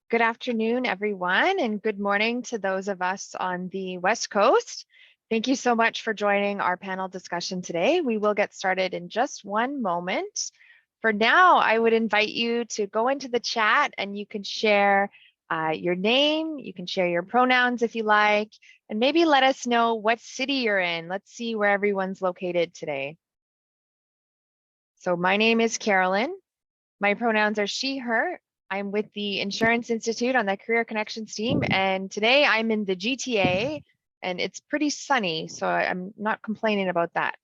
Good afternoon, everyone, and good morning to those of us on the West Coast. Thank you so much for joining our panel discussion today. We will get started in just one moment. For now, I would invite you to go into the chat and you can share your name, you can share your pronouns if you like, and maybe let us know what city you're in. Let's see where everyone's located today. So my name is Carolyn. My pronouns are she, her. I'm with the Insurance Institute on the Career Connections team, and today I'm in the GTA, and it's pretty sunny, so I'm not complaining about that.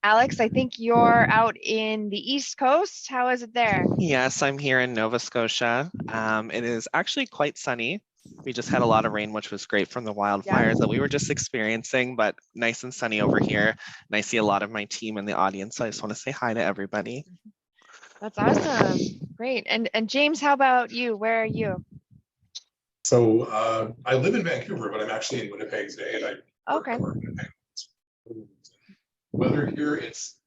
Alex, I think you're out in the East Coast. How is it there? Yes, I'm here in Nova Scotia. It is actually quite sunny. We just had a lot of rain, which was great from the wildfires that we were just experiencing, but nice and sunny over here. And I see a lot of my team in the audience, so I just want to say hi to everybody. That's awesome. Great. And James, how about you? Where are you? So I live in Vancouver, but I'm actually in Winnipeg today, and I work in Winnipeg. Weather here, it's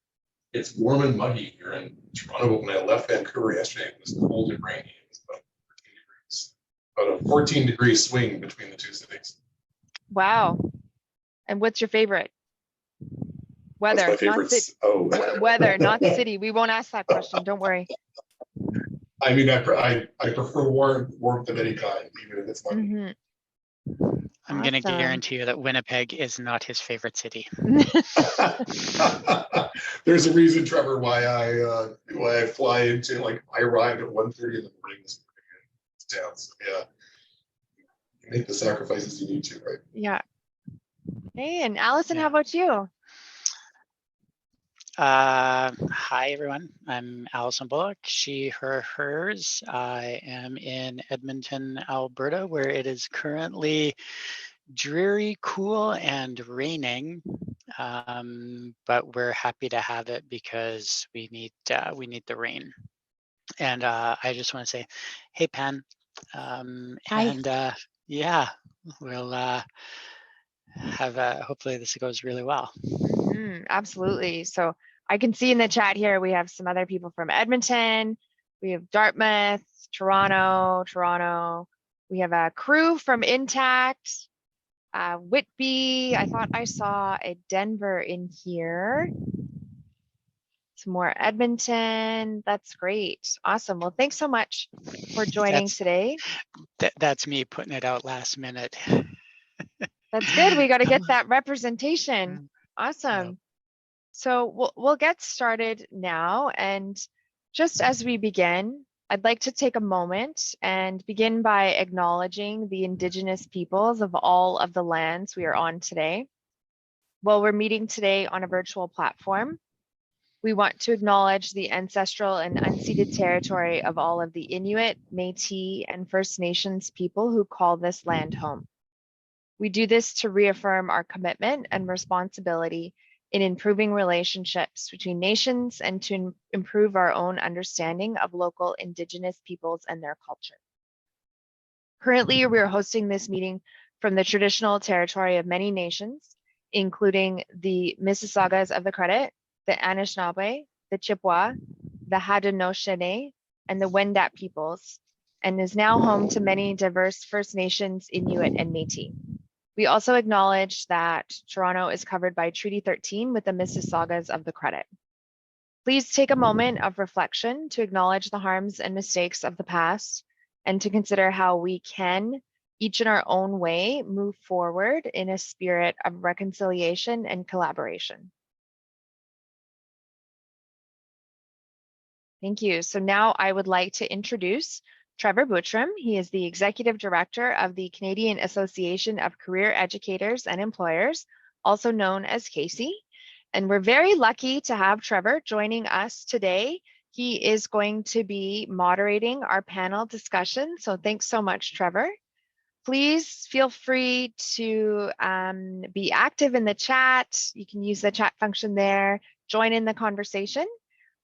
warm and muggy here in Toronto, but when I left Vancouver yesterday, it was cold and rainy. It was about 14 degrees, about a 14-degree swing between the two cities. Wow. And what's your favorite? Weather, my favorite? Weather, not city. We won't ask that question. Don't worry. I mean, I prefer warmth of any kind, even if it's muggy. Mm-hmm. I'm going to guarantee you that Winnipeg is not his favorite city. There's a reason, Trevor, why I fly into, like, I arrived at 1:30 in the morning this morning in town. So yeah, you make the sacrifices you need to, right? Yeah. Hey, and Allison, how about you? Hi, everyone. I'm Allison Bullock, she, her, hers. I am in Edmonton, Alberta, where it is currently dreary, cool, and raining. But we're happy to have it because we need the rain. And I just want to say, hey, Pan. Hi. And yeah, we'll have hopefully this goes really well. Absolutely. So I can see in the chat here, we have some other people from Edmonton. We have Dartmouth, Toronto. We have a crew from Intact, Whitby. I thought I saw a Denver in here. Some more Edmonton. That's great. Awesome. Well, thanks so much for joining today. That's me putting it out last minute. That's good. We got to get that representation. Awesome. Yep. So we'll get started now. And just as we begin, I'd like to take a moment and begin by acknowledging the Indigenous peoples of all of the lands we are on today. While we're meeting today on a virtual platform, we want to acknowledge the ancestral and unceded territory of all of the Inuit, Métis, and First Nations people who call this land home. We do this to reaffirm our commitment and responsibility in improving relationships between nations and to improve our own understanding of local Indigenous peoples and their culture. Currently, we are hosting this meeting from the traditional territory of many nations, including the Mississaugas of the Credit, the Anishinaabe, the Chippewa, the Haudenosaunee, and the Wendat peoples, and is now home to many diverse First Nations, Inuit, and Métis. We also acknowledge that Toronto is covered by Treaty 13 with the Mississaugas of the Credit. Please take a moment of reflection to acknowledge the harms and mistakes of the past and to consider how we can, each in our own way, move forward in a spirit of reconciliation and collaboration. Thank you. So now I would like to introduce Trevor Buttram. He is the Executive Director of the Canadian Association of Career Educators and Employers, also known as CACE. And we're very lucky to have Trevor joining us today. He is going to be moderating our panel discussion. So thanks so much, Trevor. Please feel free to be active in the chat. You can use the chat function there, join in the conversation.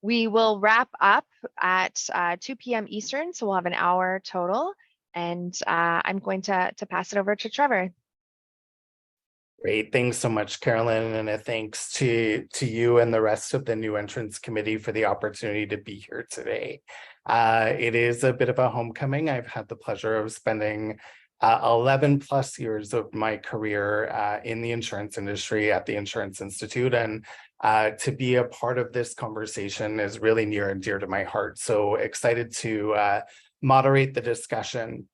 We will wrap up at 2 p.m. Eastern, so we'll have an hour total. And I'm going to pass it over to Trevor. Great. Thanks so much, Carolyn. And a thanks to you and the rest of the New Entrants Committee for the opportunity to be here today. It is a bit of a homecoming. I've had the pleasure of spending 11 plus years of my career in the insurance industry at the Insurance Institute. And to be a part of this conversation is really near and dear to my heart. So excited to moderate the discussion.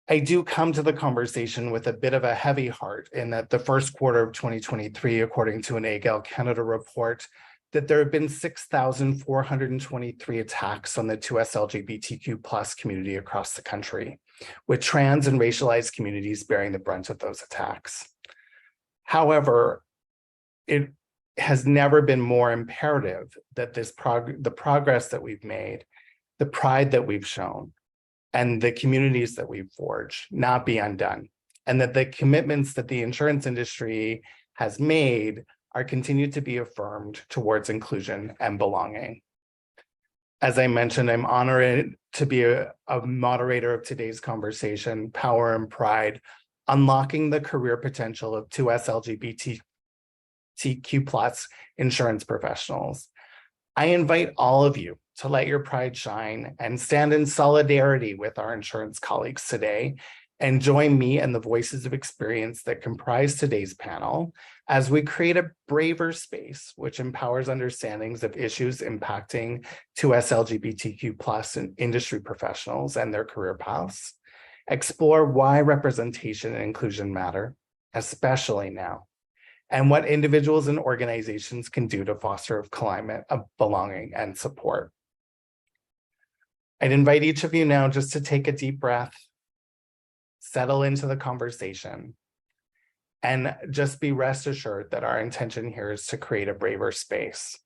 I do come to the conversation with a bit of a heavy heart in that the first quarter of 2023, according to an AGAL Canada report, that there have been 6,423 attacks on the 2S LGBTQ plus community across the country, with trans and racialized communities bearing the brunt of those attacks. However, it has never been more imperative that the progress that we've made, the pride that we've shown, and the communities that we've forged not be undone, and that the commitments that the insurance industry has made are continued to be affirmed towards inclusion and belonging. As I mentioned, I'm honored to be a moderator of today's conversation, Power and Pride, Unlocking the Career Potential of 2S LGBTQ plus insurance professionals. I invite all of you to let your pride shine and stand in solidarity with our insurance colleagues today and join me and the voices of experience that comprise today's panel as we create a braver space which empowers understandings of issues impacting 2S LGBTQ plus and industry professionals and their career paths, explore why representation and inclusion matter, especially now, and what individuals and organizations can do to foster a climate of belonging and support. I'd invite each of you now just to take a deep breath, settle into the conversation, and just be rest assured that our intention here is to create a braver space.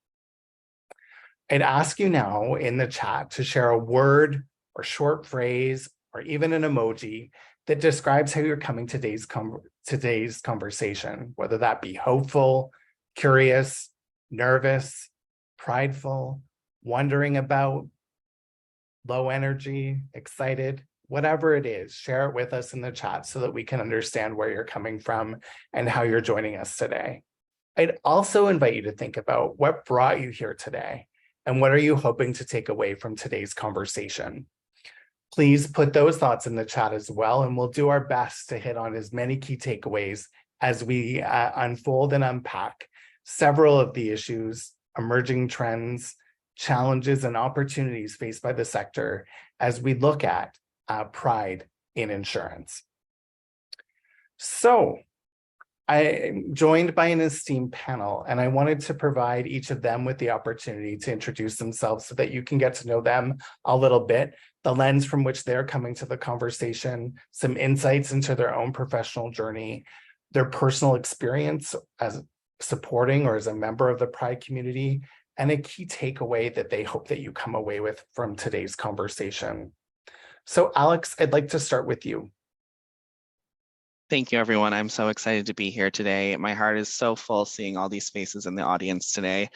I'd ask you now in the chat to share a word or short phrase or even an emoji that describes how you're coming to today's conversation, whether that be hopeful, curious, nervous, prideful, wondering about, low energy, excited, whatever it is, share it with us in the chat so that we can understand where you're coming from and how you're joining us today. I'd also invite you to think about what brought you here today and what are you hoping to take away from today's conversation. Please put those thoughts in the chat as well, and we'll do our best to hit on as many key takeaways as we unfold and unpack several of the issues, emerging trends, challenges, and opportunities faced by the sector as we look at pride in insurance. So I'm joined by an esteemed panel, and I wanted to provide each of them with the opportunity to introduce themselves so that you can get to know them a little bit, the lens from which they're coming to the conversation, some insights into their own professional journey, their personal experience as supporting or as a member of the Pride community, and a key takeaway that they hope that you come away with from today's conversation. So Alex, I'd like to start with you. Thank you, everyone. I'm so excited to be here today. My heart is so full seeing all these faces in the audience today.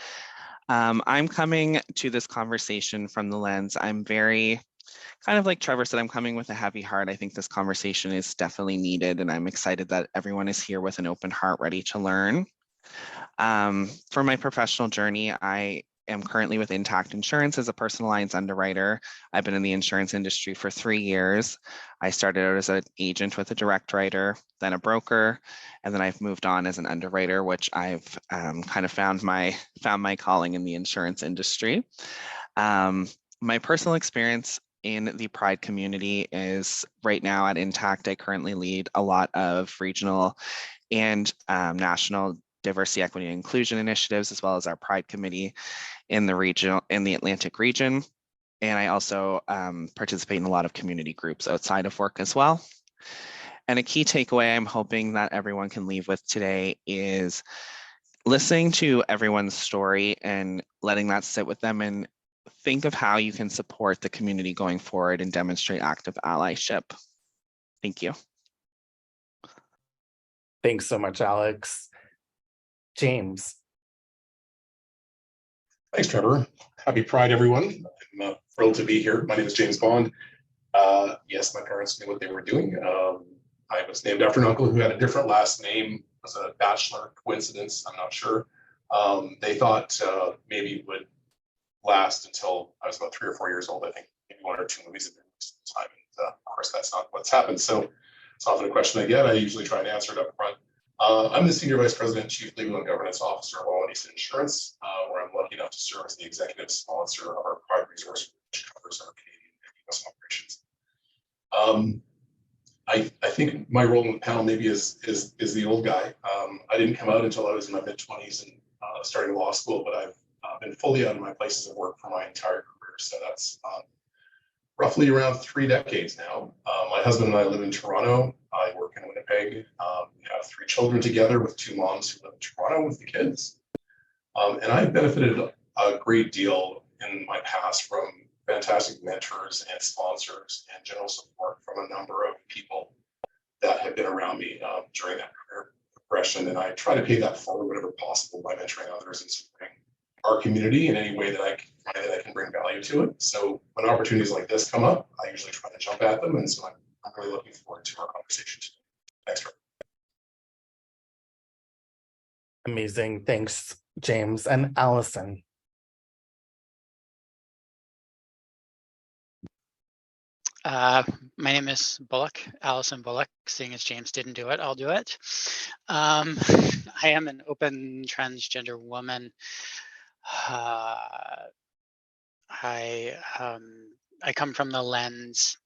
I'm coming to this conversation from the lens, I'm very, kind of like Trevor said, I'm coming with a heavy heart. I think this conversation is definitely needed, and I'm excited that everyone is here with an open heart, ready to learn. For my professional journey, I am currently with Intact Insurance as a personal lines underwriter. I've been in the insurance industry for 3 years. I started out as an agent with a direct writer, then a broker, and then I've moved on as an underwriter, which I've kind of found my calling in the insurance industry. My personal experience in the Pride community is right now at Intact. I currently lead a lot of regional and national diversity, equity, and inclusion initiatives, as well as our Pride committee in the Atlantic region. And I also participate in a lot of community groups outside of work as well. And a key takeaway I'm hoping that everyone can leave with today is listening to everyone's story and letting that sit with them and think of how you can support the community going forward and demonstrate active allyship. Thank you. Thanks so much, Alex. James. Thanks, Trevor. Happy Pride, everyone. I'm thrilled to be here. My name is James Bond. Yes, my parents knew what they were doing. I was named after an uncle who had a different last name. It was a bachelor coincidence, I'm not sure. They thought maybe it would last until I was about 3 or 4 years old. I think maybe 1 or 2 movies have been released at the time. And of course, that's not what's happened. So it's often a question I get. I usually try to answer it up front. I'm the Senior Vice President, Chief Legal and Governance Officer of All East Insurance, where I'm lucky enough to serve as the executive sponsor of our Pride resource, which covers our Canadian and US operations. I think my role in the panel maybe is the old guy. I didn't come out until I was in my mid-20s and starting law school, but I've been fully out of my places of work for my entire career. So that's roughly around 3 decades now. My husband and I live in Toronto. I work in Winnipeg. We have 3 children together with 2 moms who live in Toronto with the kids. And I've benefited a great deal in my past from fantastic mentors and sponsors and general support from a number of people that have been around me during that career progression. And I try to pay that forward whenever possible by mentoring others and supporting our community in any way that I can find that I can bring value to it. So when opportunities like this come up, I usually try to jump at them. And so I'm really looking forward to our conversation today. Thanks, Trevor. Amazing. Thanks, James. And Allison. My name is Bullock, Allison Bullock. Seeing as James didn't do it, I'll do it. I am an open transgender woman. I come from the lens.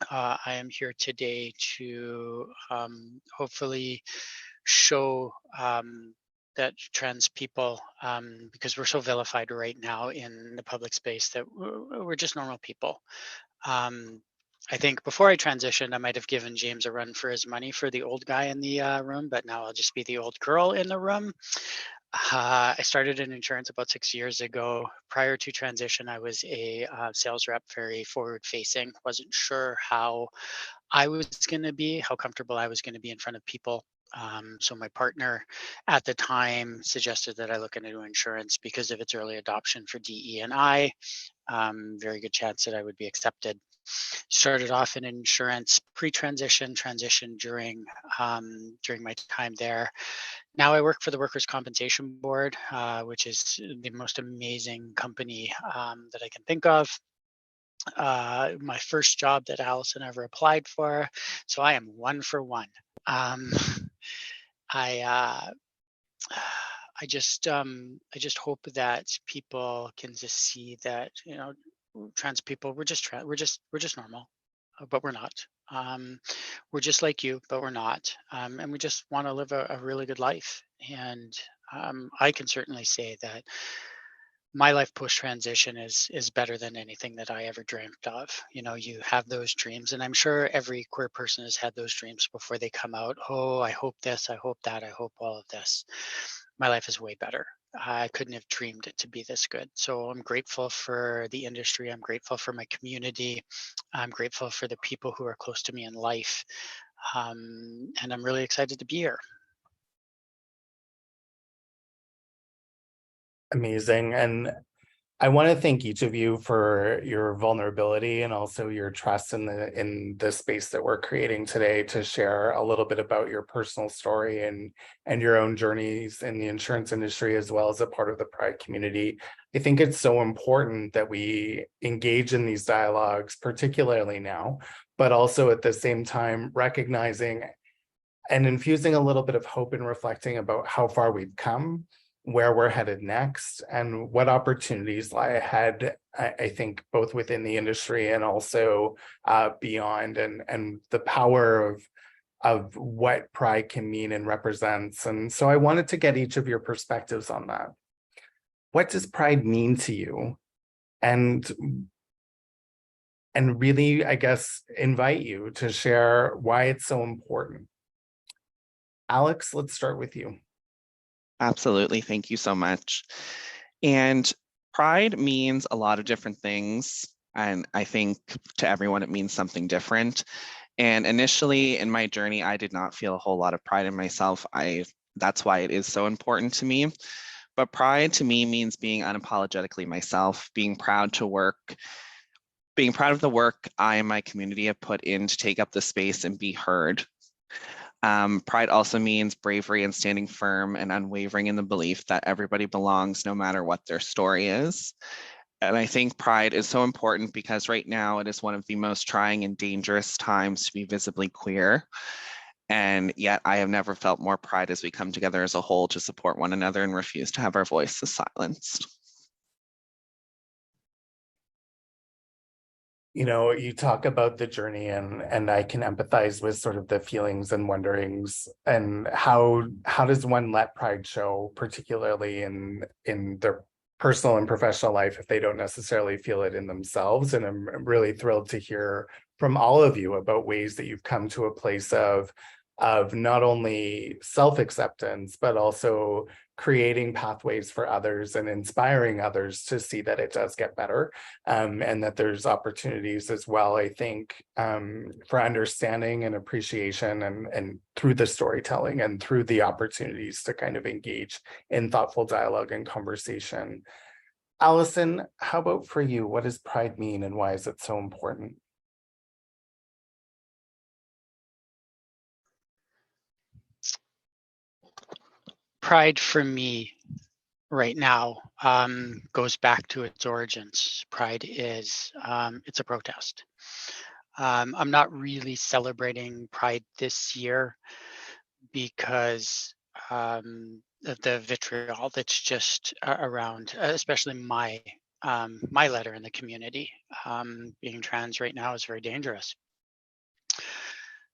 I am here today to hopefully show that trans people, because we're so vilified right now in the public space, that we're just normal people. I think before I transitioned, I might have given James a run for his money for the old guy in the room, but now I'll just be the old girl in the room. I started in insurance about 6 years ago. Prior to transition, I was a sales rep, very forward facing. Wasn't sure how I was going to be, how comfortable I was going to be in front of people. So my partner at the time suggested that I look into insurance because of its early adoption for DE&I. Very good chance that I would be accepted. Started off in insurance pre-transition, transition during my time there. Now I work for the Workers' Compensation Board, which is the most amazing company that I can think of. My first job that Allison ever applied for, so I am 1 for 1. I just hope that people can just see that, you know, trans people, we're just normal, but we're not. We're just like you, but we're not. And we just want to live a really good life. And I can certainly say that my life post-transition is better than anything that I ever dreamt of. You know, you have those dreams, and I'm sure every queer person has had those dreams before they come out. Oh, I hope this, I hope that, I hope all of this. My life is way better. I couldn't have dreamed it to be this good. So I'm grateful for the industry. I'm grateful for my community. I'm grateful for the people who are close to me in life. And I'm really excited to be here. Amazing. And I want to thank each of you for your vulnerability and also your trust in the space that we're creating today to share a little bit about your personal story and your own journeys in the insurance industry, as well as a part of the Pride community. I think it's so important that we engage in these dialogues, particularly now, but also at the same time recognizing and infusing a little bit of hope and reflecting about how far we've come, where we're headed next, and what opportunities lie ahead, I think, both within the industry and also beyond, and the power of what Pride can mean and represents. And so I wanted to get each of your perspectives on that. What does Pride mean to you? And really, I guess, invite you to share why it's so important. Alex, let's start with you. Absolutely. Thank you so much. And Pride means a lot of different things. And I think to everyone, it means something different. And initially in my journey, I did not feel a whole lot of pride in myself. That's why it is so important to me. But Pride to me means being unapologetically myself, being proud to work being proud of the work I and my community have put in to take up the space and be heard. Pride also means bravery and standing firm and unwavering in the belief that everybody belongs no matter what their story is. And I think pride is so important because right now it is one of the most trying and dangerous times to be visibly queer. And yet I have never felt more pride as we come together as a whole to support one another and refuse to have our voices silenced. You know, you talk about the journey, and I can empathize with sort of the feelings and wonderings, and how does one let pride show, particularly in their personal and professional life, if they don't necessarily feel it in themselves. And I'm really thrilled to hear from all of you about ways that you've come to a place of not only self-acceptance, but also creating pathways for others and inspiring others to see that it does get better, and that there's opportunities as well, I think, for understanding and appreciation, and through the storytelling and through the opportunities to kind of engage in thoughtful dialogue and conversation. Allison, how about for you? What does pride mean and why is it so important? Pride for me right now goes back to its origins. Pride is, it's a protest. I'm not really celebrating Pride this year because of the vitriol that's just around, especially my letter in the community. Being trans right now is very dangerous.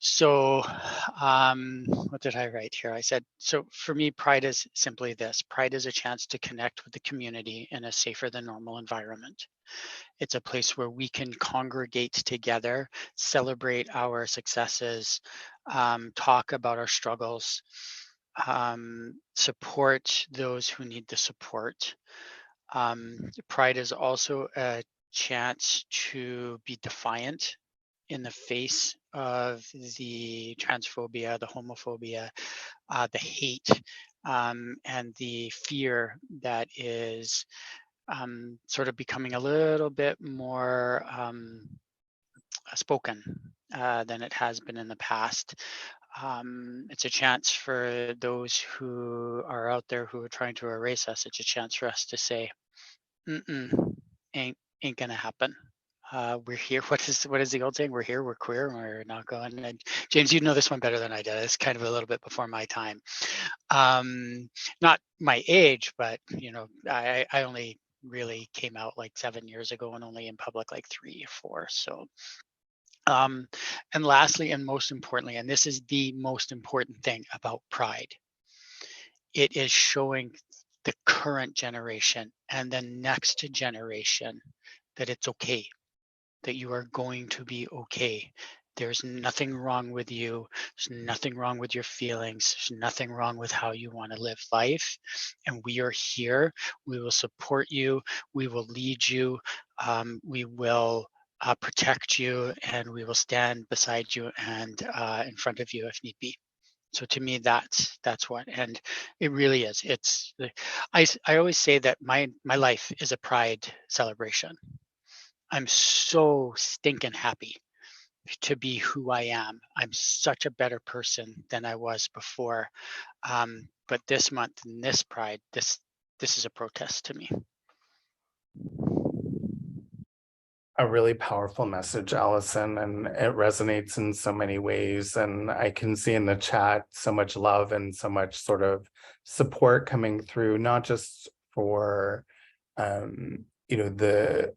So what did I write here? I said, so for me, pride is simply this. Pride is a chance to connect with the community in a safer than normal environment. It's a place where we can congregate together, celebrate our successes, talk about our struggles, support those who need the support. Pride is also a chance to be defiant in the face of the transphobia, the homophobia, the hate, and the fear that is sort of becoming a little bit more spoken than it has been in the past. It's a chance for those who are out there who are trying to erase us. It's a chance for us to say, ain't gonna happen. We're here. What is the old saying? We're here, we're queer, and we're not going. And James, you know this one better than I did. It's kind of a little bit before my time. Not my age, but you know, I only really came out like 7 years ago and only in public like 3 or 4. So and lastly, and most importantly, and this is the most important thing about Pride, it is showing the current generation and the next generation that it's okay, that you are going to be okay. There's nothing wrong with you. There's nothing wrong with your feelings. There's nothing wrong with how you want to live life. And we are here. We will support you. We will lead you. We will protect you, and we will stand beside you and in front of you if need be. So to me, that's what, and it really is. It's I always say that my life is a pride celebration. I'm so stinking happy to be who I am. I'm such a better person than I was before. But this month in this Pride, this is a protest to me. A really powerful message, Allison, and it resonates in so many ways. And I can see in the chat so much love and so much sort of support coming through, not just for you know, the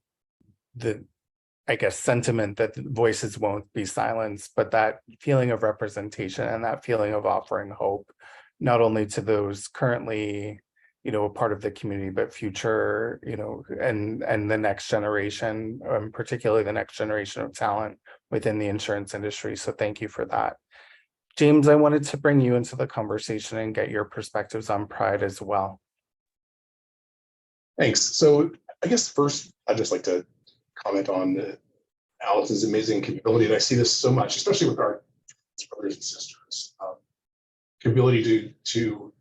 I guess sentiment that voices won't be silenced, but that feeling of representation and that feeling of offering hope, not only to those currently, you know, a part of the community, but future, you know, and the next generation, particularly the next generation of talent within the insurance industry. So thank you for that. James, I wanted to bring you into the conversation and get your perspectives on Pride as well. Thanks. So I guess first, I'd just like to comment on Allison's amazing capability. And I see this so much, especially with our brothers and sisters, capability to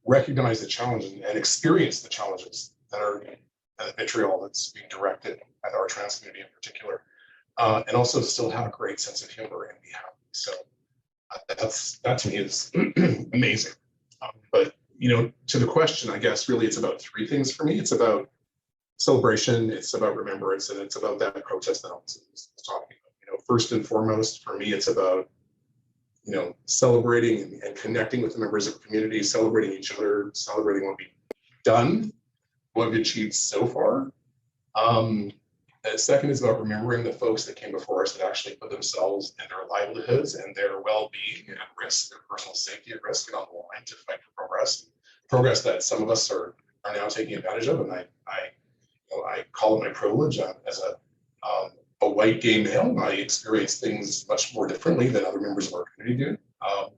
recognize the challenge and experience the challenges that are the vitriol that's being directed at our trans community in particular. and also still have a great sense of humor and be happy. So that to me is amazing. But to the question, I guess really it's about three things for me. It's about celebration, it's about remembrance, and it's about that protest that I was talking about. First and foremost, for me, it's about celebrating and connecting with the members of the community, celebrating each other, celebrating what we've done, what we've achieved so far. And second is about remembering the folks that came before us that actually put themselves and their livelihoods and their well-being at risk, their personal safety at risk, and on the line to fight for progress that some of us are now taking advantage of. And I call it my privilege as a white gay male. I experience things much more differently than other members of our community do.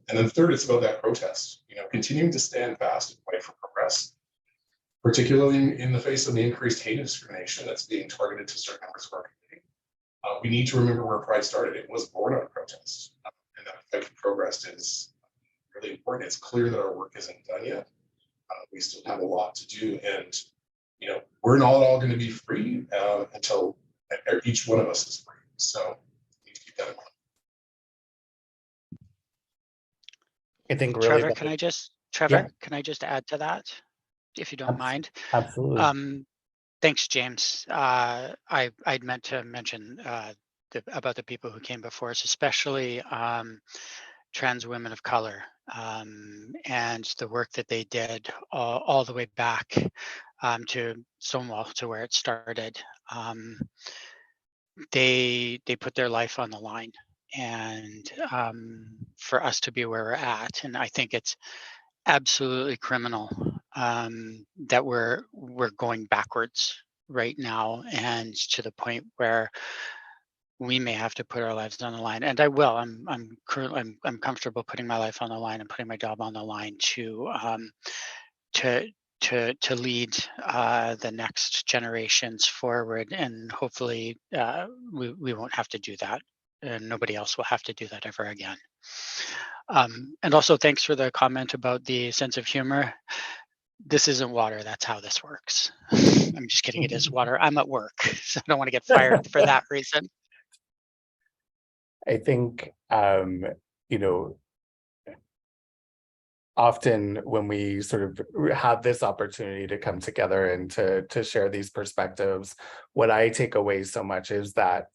And then third, it's about that protest, continuing to stand fast and fight for progress, particularly in the face of the increased hate and discrimination that's being targeted to certain members of our community. We need to remember where Pride started. It was born out of protest, and that fight for progress is really important. It's clear that our work isn't done yet. We still have a lot to do, and we're not all going to be free until each one of us is free. So we need to keep that in mind. I think really, Trevor, can I just add to that, if you don't mind? Absolutely. Thanks, James. I'd meant to mention about the people who came before us, especially trans women of color, and the work that they did all the way back to Stonewall, to where it started. They put their life on the line, and for us to be where we're at, and I think it's absolutely criminal that we're going backwards right now, and to the point where we may have to put our lives on the line. And I will. I'm comfortable putting my life on the line and putting my job on the line to lead the next generations forward, and hopefully we won't have to do that, and nobody else will have to do that ever again. And also, thanks for the comment about the sense of humor. This isn't water. That's how this works. I'm just kidding. It is water. I'm at work, so I don't want to get fired for that reason. I think, often when we sort of have this opportunity to come together and to share these perspectives, what I take away so much is that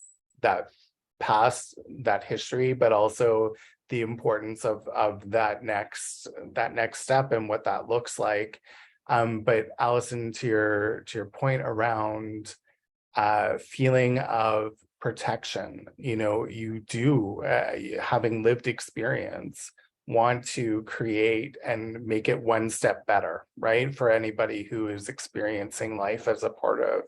past, that history, but also the importance of that next step and what that looks like. But Allison, to your point around feeling of protection, you do, having lived experience, want to create and make it one step better, right? For anybody who is experiencing life as a part of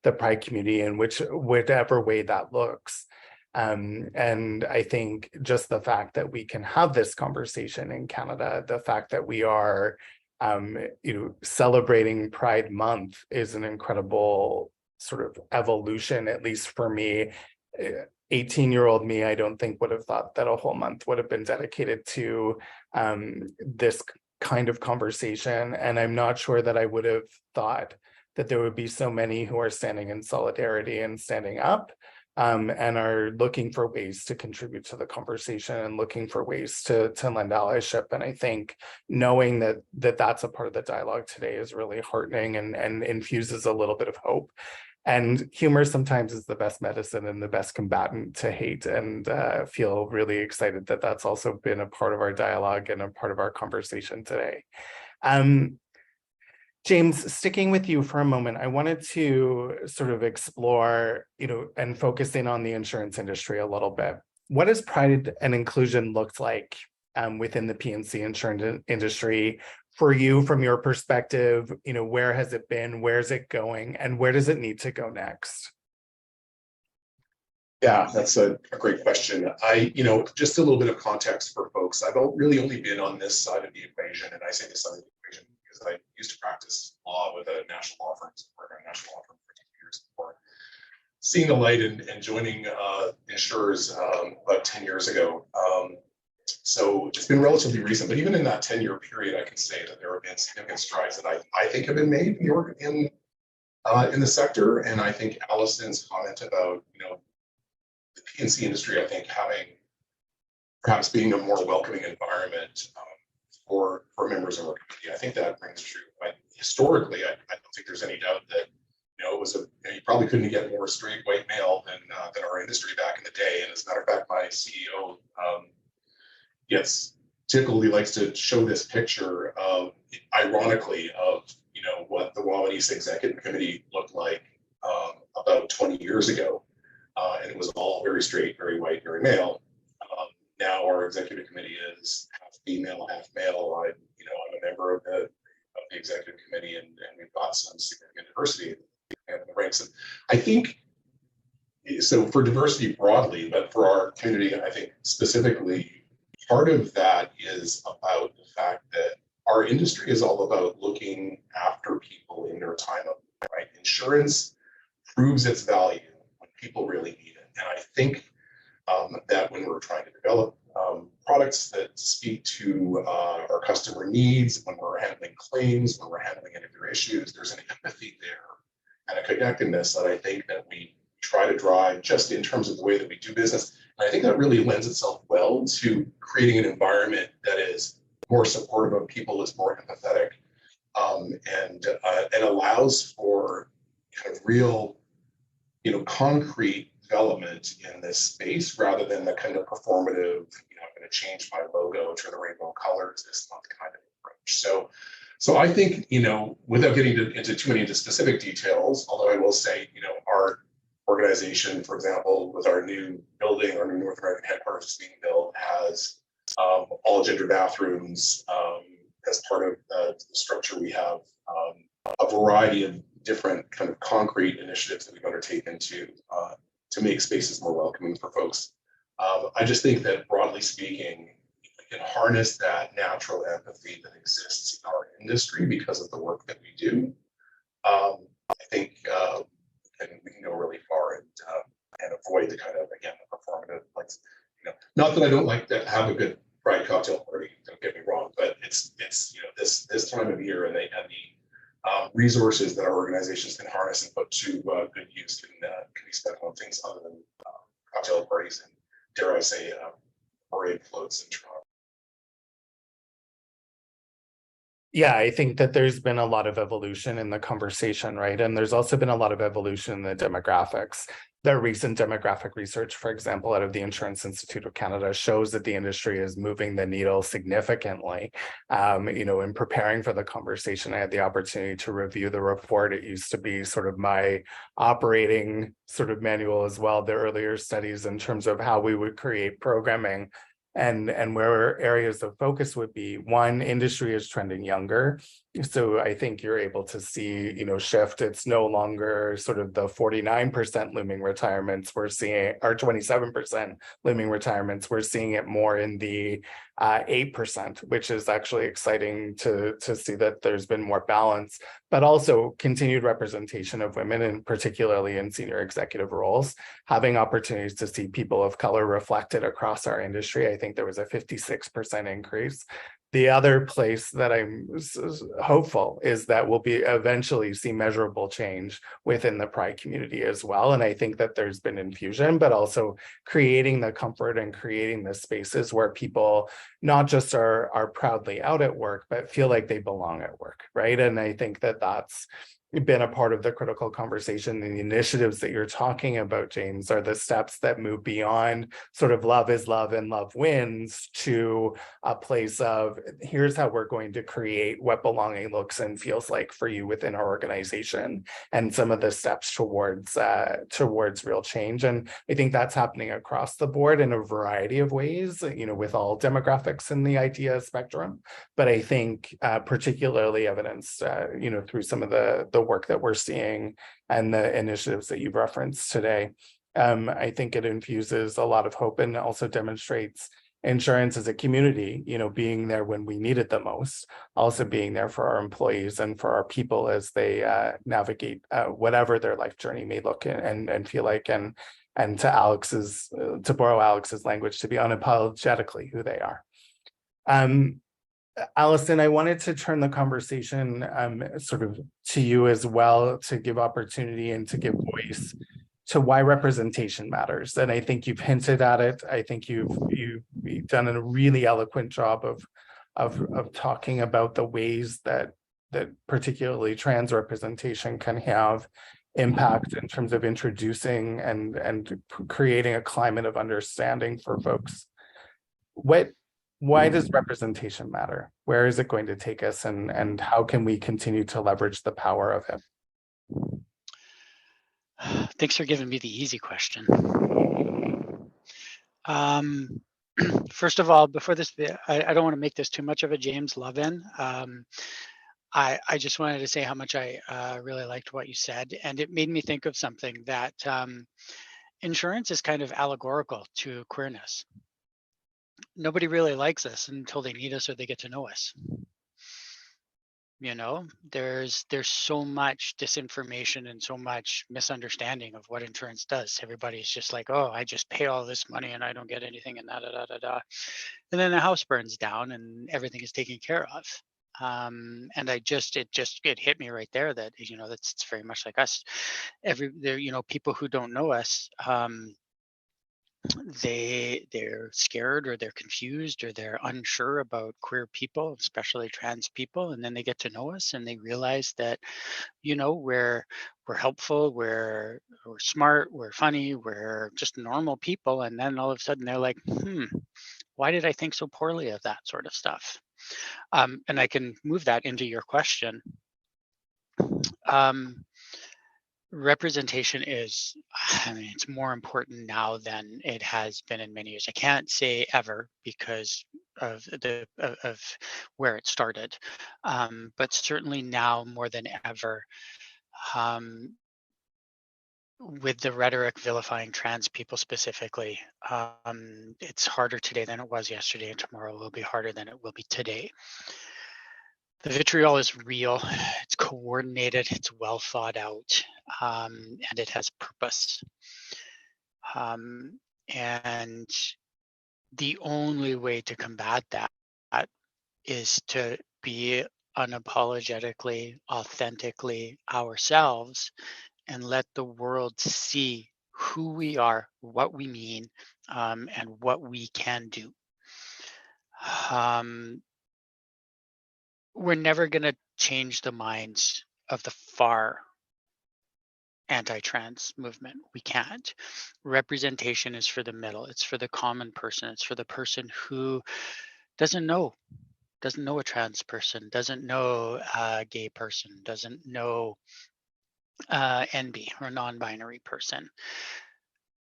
the Pride community, in whatever way that looks. And I think just the fact that we can have this conversation in Canada, the fact that we are, celebrating Pride Month is an incredible sort of evolution, at least for me. 18-year-old me, I don't think would have thought that a whole month would have been dedicated to this kind of conversation. And I'm not sure that I would have thought that there would be so many who are standing in solidarity and standing up and are looking for ways to contribute to the conversation and looking for ways to lend allyship. And I think knowing that that's a part of the dialogue today is really heartening and infuses a little bit of hope. And humor sometimes is the best medicine and the best combatant to hate, and feel really excited that that's also been a part of our dialogue and a part of our conversation today. James, sticking with you for a moment, I wanted to sort of explore, and focus in on the insurance industry a little bit. What does pride and inclusion look like within the P&C insurance industry for you, from your perspective? Where has it been? Where's it going? And where does it need to go next? Yeah, that's a great question. Just a little bit of context for folks. I've really only been on this side of the equation, and I say this side of the equation because I used to practice law with a national law firm, working on a national law firm for 2 years before seeing the light and joining insurers about 10 years ago. So it's been relatively recent, but even in that 10-year period, I can say that there have been significant strides that I think have been made in the sector. And I think Allison's comment about the P&C industry, I think, having perhaps being a more welcoming environment for members of our community. I think that rings true. Historically, I don't think there's any doubt that it was you probably couldn't get more straight white male than our industry back in the day. And as a matter of fact, my CEO typically likes to show this picture of, ironically, of what the Wawanese Executive Committee looked like about 20 years ago, and it was all very straight, very white, very male. Now our executive committee is half female, half male. I'm a member of the executive committee, and we've got some significant diversity in the ranks. And I think so for diversity broadly, but for our community, I think specifically, part of that is about the fact that our industry is all about looking after people in their time of need, right? Insurance proves its value when people really need it. And I think that when we're trying to develop products that speak to our customer needs, when we're handling claims, when we're handling any of their issues, there's an empathy there and a connectedness that I think that we try to drive just in terms of the way that we do business. And I think that really lends itself well to creating an environment that is more supportive of people, is more empathetic, and allows for kind of real, concrete development in this space rather than the kind of performative, I'm going to change my logo to the rainbow colors this month kind of approach. So I think, without getting into too many specific details, although I will say, our organization, for example, with our new building, our new North American headquarters being built, has all gender bathrooms. As part of the structure, we have a variety of different kind of concrete initiatives that we've undertaken to make spaces more welcoming for folks. I just think that broadly speaking, we can harness that natural empathy that exists in our industry because of the work that we do. I think we can go really far and avoid the kind of, again, the performative, not that I don't like to have a good pride cocktail party, don't get me wrong, but it's this time of year and the resources that our organizations can harness and put to good use can be spent on things other than cocktail parties and, dare I say, parade floats in Toronto. Yeah, I think that there's been a lot of evolution in the conversation, right? And there's also been a lot of evolution in the demographics. The recent demographic research, for example, out of the Insurance Institute of Canada shows that the industry is moving the needle significantly. In preparing for the conversation, I had the opportunity to review the report. It used to be sort of my operating sort of manual as well, the earlier studies in terms of how we would create programming. And where areas of focus would be, one, industry is trending younger. So I think you're able to see, shift. It's no longer sort of the 49% looming retirements we're seeing, or 27% looming retirements. We're seeing it more in the 8%, which is actually exciting to see that there's been more balance, but also continued representation of women, and particularly in senior executive roles, having opportunities to see people of color reflected across our industry. I think there was a 56% increase. The other place that I'm hopeful is that we'll be eventually see measurable change within the Pride community as well. And I think that there's been infusion, but also creating the comfort and creating the spaces where people not just are proudly out at work, but feel like they belong at work, right? And I think that that's been a part of the critical conversation. And the initiatives that you're talking about, James, are the steps that move beyond sort of love is love and love wins to a place of here's how we're going to create what belonging looks and feels like for you within our organization, and some of the steps towards real change. And I think that's happening across the board in a variety of ways, with all demographics in the idea spectrum. But I think particularly evidenced, through some of the work that we're seeing and the initiatives that you've referenced today. I think it infuses a lot of hope and also demonstrates insurance as a community, being there when we need it the most, also being there for our employees and for our people as they navigate whatever their life journey may look and feel like, and to borrow Alex's language, to be unapologetically who they are. Allison, I wanted to turn the conversation sort of to you as well, to give opportunity and to give voice to why representation matters. And I think you've hinted at it. I think you've done a really eloquent job of talking about the ways that particularly trans representation can have impact in terms of introducing and creating a climate of understanding for folks. Why does representation matter? Where is it going to take us, and how can we continue to leverage the power of it? Thanks for giving me the easy question. First of all, before this, I don't want to make this too much of a James Love-in. I just wanted to say how much I really liked what you said, and it made me think of something that insurance is kind of allegorical to queerness. Nobody really likes us until they need us or they get to know us. You know, there's so much disinformation and so much misunderstanding of what insurance does. Everybody's just like, oh, I just pay all this money and I don't get anything and da da da da da. And then the house burns down and everything is taken care of. And it hit me right there that, you know, that's very much like us. You know, people who don't know us, they're scared or they're confused or they're unsure about queer people, especially trans people, and then they get to know us and they realize that, you know, we're helpful, we're smart, we're funny, we're just normal people, and then all of a sudden they're like, why did I think so poorly of that sort of stuff? And I can move that into your question. Representation is, I mean, it's more important now than it has been in many years. I can't say ever because of where it started, but certainly now more than ever, with the rhetoric vilifying trans people specifically, it's harder today than it was yesterday, and tomorrow will be harder than it will be today. The vitriol is real, it's coordinated, it's well thought out, and it has purpose. And the only way to combat that is to be unapologetically, authentically ourselves and let the world see who we are, what we mean, and what we can do. We're never going to change the minds of the far anti-trans movement. We can't. Representation is for the middle. It's for the common person. It's for the person who doesn't know a trans person, doesn't know a gay person, doesn't know NB or non-binary person.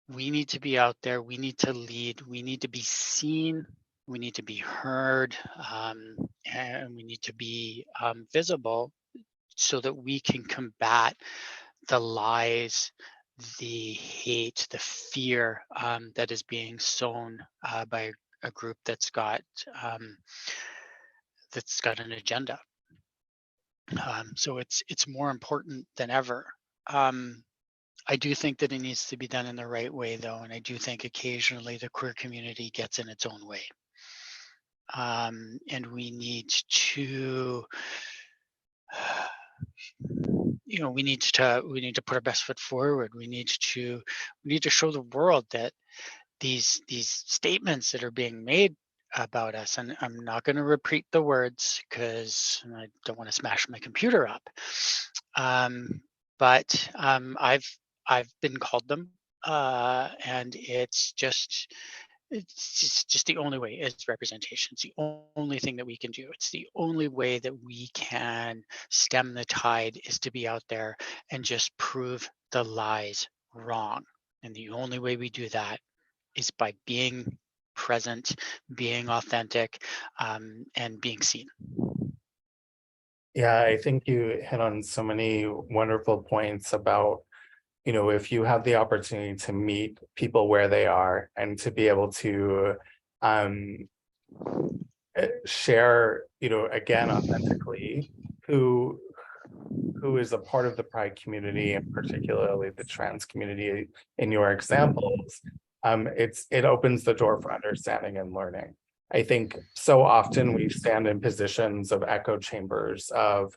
We need to be out there. We need to lead. We need to be seen. We need to be heard, and we need to be visible so that we can combat the lies, the hate, the fear that is being sown by a group that's got an agenda. So it's more important than ever. I do think that it needs to be done in the right way, though, and I do think occasionally the queer community gets in its own way. And we need to, you know, we need to put our best foot forward. We need to show the world that these statements that are being made about us, and I'm not going to repeat the words because I don't want to smash my computer up. But I've been called them, and it's just the only way is representation. It's the only thing that we can do. It's the only way that we can stem the tide is to be out there and just prove the lies wrong. And the only way we do that is by being present, being authentic, and being seen. Yeah, I think you hit on so many wonderful points about, you know, if you have the opportunity to meet people where they are and to be able to share, you know, again, authentically who is a part of the Pride community, and particularly the trans community in your examples, it opens the door for understanding and learning. I think so often we stand in positions of echo chambers of,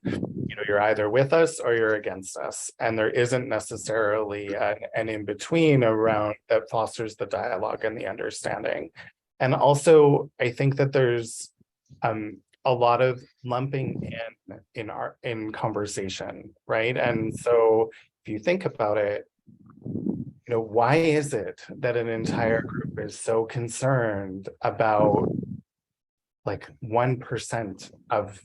you're either with us or you're against us. And there isn't necessarily an in-between around that fosters the dialogue and the understanding. And also, I think that there's a lot of lumping in conversation, right? And so if you think about it, why is it that an entire group is so concerned about like 1% of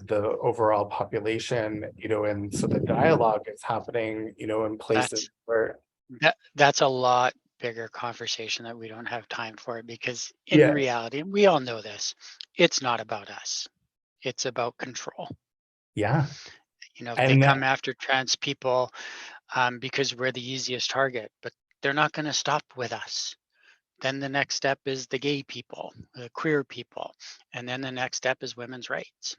the overall population, and so the dialogue is happening, in places where that's a lot bigger conversation that we don't have time for, because in Yeah. reality, we all know this, it's not about us, it's about control. Yeah. They come after trans people because we're the easiest target, but they're not going to stop with us. Then the next step is the gay people, the queer people, and then the next step is women's rights.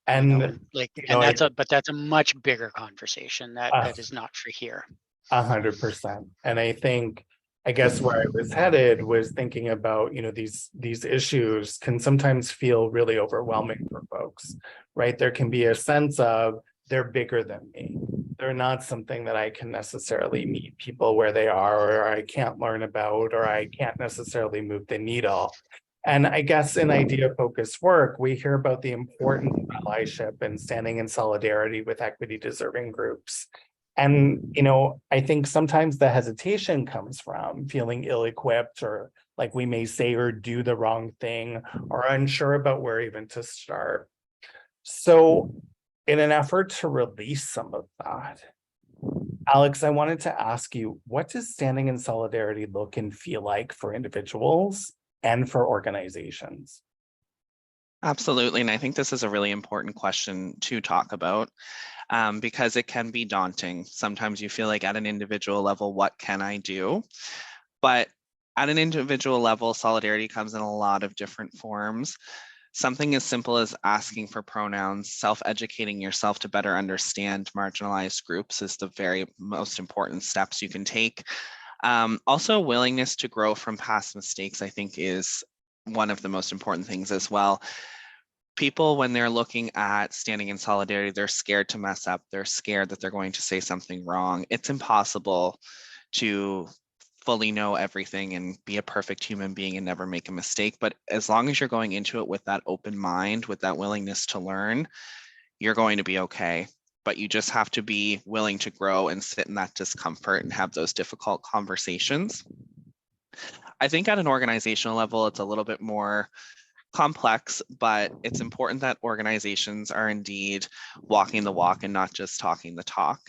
And that's a much bigger conversation that is not for here. 100%. And I guess where I was headed was thinking about, these issues can sometimes feel really overwhelming for folks, right? There can be a sense of they're bigger than me. They're not something that I can necessarily meet people where they are, or I can't learn about, or I can't necessarily move the needle. And I guess in idea-focused work, we hear about the importance of allyship and standing in solidarity with equity-deserving groups. And, I think sometimes the hesitation comes from feeling ill-equipped, or like we may say or do the wrong thing, or unsure about where even to start. So in an effort to release some of that, Alex, I wanted to ask you, what does standing in solidarity look and feel like for individuals and for organizations? Absolutely. And I think this is a really important question to talk about because it can be daunting. Sometimes you feel like at an individual level, what can I do? But at an individual level, solidarity comes in a lot of different forms. Something as simple as asking for pronouns, self-educating yourself to better understand marginalized groups is the very most important steps you can take. Also, willingness to grow from past mistakes, I think, is one of the most important things as well. People, when they're looking at standing in solidarity, they're scared to mess up. They're scared that they're going to say something wrong. It's impossible to fully know everything and be a perfect human being and never make a mistake. But as long as you're going into it with that open mind, with that willingness to learn, you're going to be okay. But you just have to be willing to grow and sit in that discomfort and have those difficult conversations. I think at an organizational level, it's a little bit more complex, but it's important that organizations are indeed walking the walk and not just talking the talk.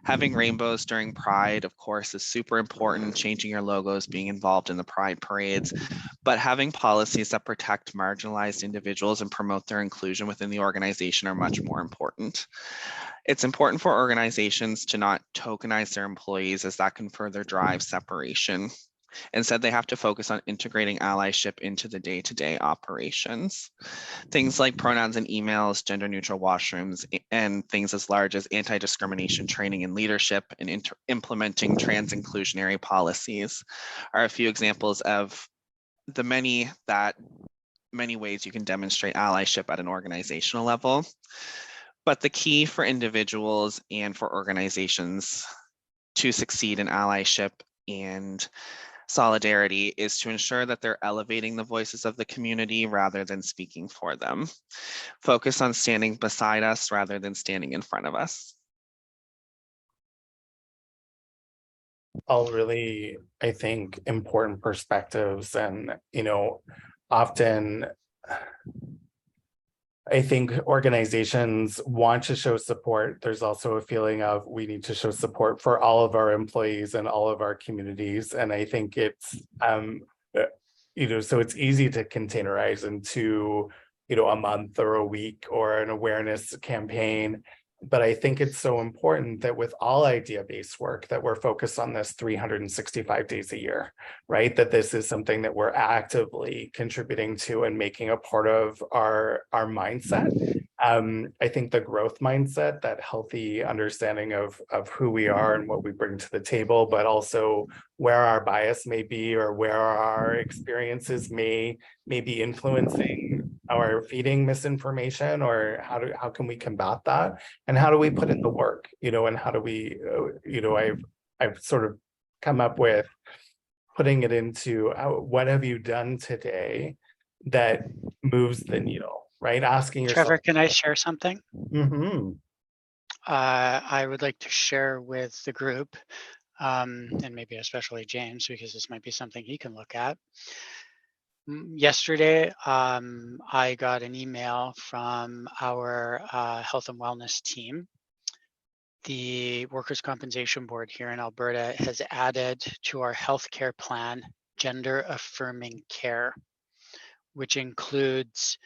Having rainbows during Pride, of course, is super important, changing your logos, being involved in the Pride parades, but having policies that protect marginalized individuals and promote their inclusion within the organization are much more important. It's important for organizations to not tokenize their employees, as that can further drive separation. Instead, they have to focus on integrating allyship into the day-to-day operations. Things like pronouns and emails, gender-neutral washrooms, and things as large as anti-discrimination training and leadership, and implementing trans-inclusionary policies are a few examples of the many ways you can demonstrate allyship at an organizational level. But the key for individuals and for organizations to succeed in allyship and solidarity is to ensure that they're elevating the voices of the community rather than speaking for them. Focus on standing beside us rather than standing in front of us. All really, I think, important perspectives. And, often I think organizations want to show support. There's also a feeling of we need to show support for all of our employees and all of our communities. And I think it's, so it's easy to containerize into, a month or a week or an awareness campaign. But I think it's so important that with all idea-based work that we're focused on this 365 days a year, right? That this is something that we're actively contributing to and making a part of our mindset I think the growth mindset, that healthy understanding of who we are and what we bring to the table, but also where our bias may be or where our experiences may be influencing or feeding misinformation, or how can we combat that, and how do we put in the work, and how do we, I've sort of come up with putting it into what have you done today that moves the needle, right? Asking yourself. Trevor, can I share something? Mm-hmm. I would like to share with the group, and maybe especially James, because this might be something he can look at. Yesterday, I got an email from our health and wellness team. The Workers' Compensation Board here in Alberta has added to our healthcare plan gender affirming care, which includes